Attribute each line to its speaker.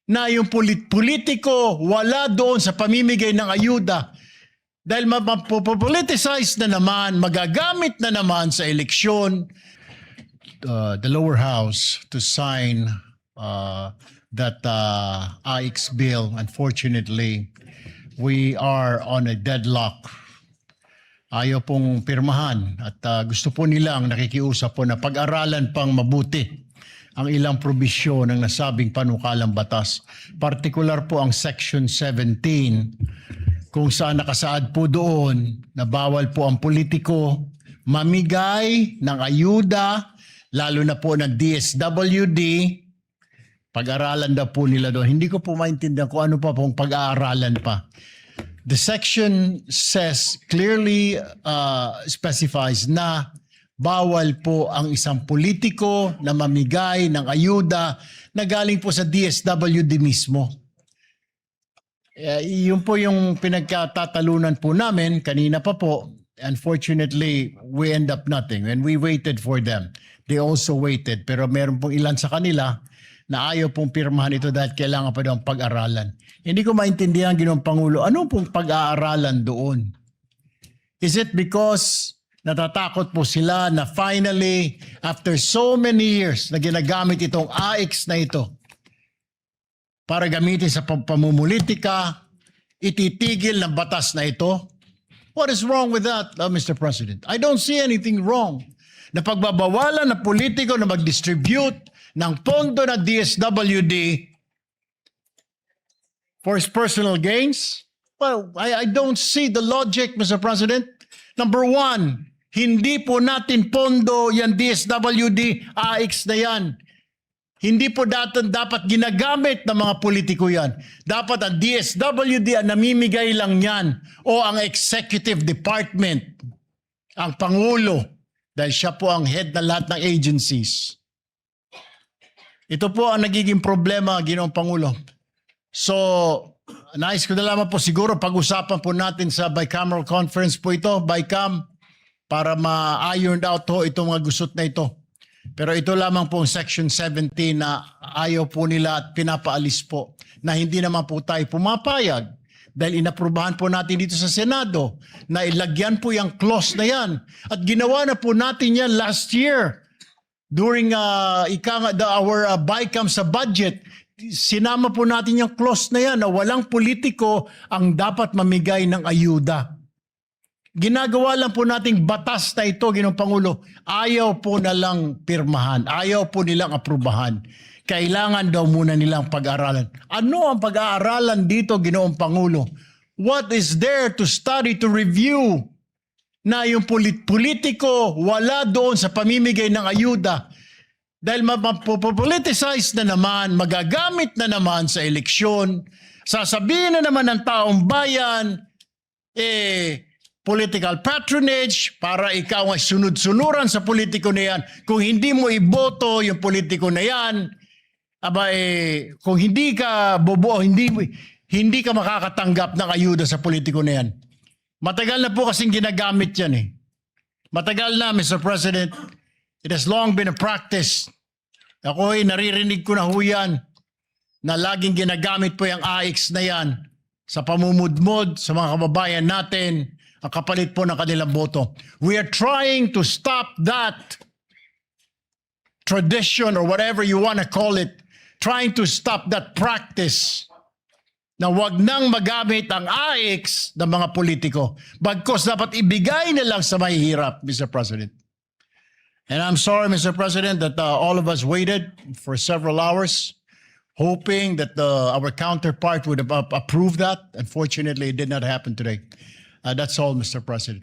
Speaker 1: na yung politiko wala doon sa pamimigay ng ayuda dahil mapopoliticize na naman, magagamit na naman sa eleksyon, the lower house to sign that AIX bill. Unfortunately, we are on a deadlock. Ayaw pong pirmahan at gusto po nilang nakikiusap po na pag-aralan pang mabuti ang ilang probisyon ng nasabing panukalang batas. Partikular po ang Section 17 kung saan nakasaad po doon na bawal po ang politiko mamigay ng ayuda, lalo na po ng DSWD. Pag-aralan daw po nila doon. Hindi ko po maintindihan kung ano pa pong pag-aaralan pa. The section says, clearly specifies na bawal po ang isang politiko na mamigay ng ayuda na galing po sa DSWD mismo. Yun po yung pinagkatatalunan po namin kanina pa po. Unfortunately, we end up nothing. And we waited for them. They also waited. Pero meron pong ilan sa kanila na ayaw pong pirmahan ito dahil kailangan pa daw pag-aralan. Hindi ko maintindihan, Ginoong Pangulo, ano pong pag-aaralan doon? Is it because natatakot po sila na finally, after so many years na ginagamit itong AIX na ito para gamitin sa pamumulitika, ititigil ng batas na ito? What is wrong with that, Mr. President? I don't see anything wrong. Na pagbabawalan na politiko na mag-distribute ng pondo na DSWD for his personal gains? Well, I don't see the logic, Mr. President. Number one, hindi po natin pondo yan DSWD, AIX na yan. Hindi po dapat ginagamit ng mga politiko yan. Dapat ang DSWD ang namimigay lang yan o ang executive department, ang Pangulo, dahil siya po ang head na lahat ng agencies. Ito po ang nagiging problema, Ginoong Pangulo. So, nais ko na lamang po siguro pag-usapan po natin sa bicameral conference po ito, BICAM, para ma-ironed out ho itong mga gusot na ito. Pero ito lamang po ang Section 17 na ayaw po nila at pinapaalis po na hindi naman po tayo pumapayag dahil inaprubahan po natin dito sa Senado na ilagyan po yung clause na yan. At ginawa na po natin yan last year during our BICAM sa budget. Sinama po natin yung clause na yan na walang politiko ang dapat mamigay ng ayuda. Ginagawa lang po nating batas na ito, Ginoong Pangulo. Ayaw po na lang pirmahan. Ayaw po nilang aprubahan. Kailangan daw muna nilang pag-aralan. Ano ang pag-aaralan dito, Ginoong Pangulo? What is there to study, to review? Na yung politiko wala doon sa pamimigay ng ayuda. Dahil mapopoliticize na naman, magagamit na naman sa eleksyon, sasabihin na naman ng taong bayan, political patronage para ikaw ay sunod-sunuran sa politiko na yan. Kung hindi mo iboto yung politiko na yan, kung hindi ka bobo, hindi ka makakatanggap ng ayuda sa politiko na yan. Matagal na po kasing ginagamit yan eh. Matagal na, Mr. President. It has long been a practice. Ako ay naririnig ko na ho yan na laging ginagamit po yung AIX na yan sa pamumudmod sa mga kababayan natin, ang kapalit po ng kanilang boto. We are trying to stop that tradition or whatever you want to call it, trying to stop that practice na wag nang magamit ang AIX ng mga politiko. Bagkos dapat ibigay na lang sa mahihirap, Mr. President. And I'm sorry, Mr. President, that all of us waited for several hours hoping that our counterpart would approve that. Unfortunately, it did not happen today. That's all, Mr. President.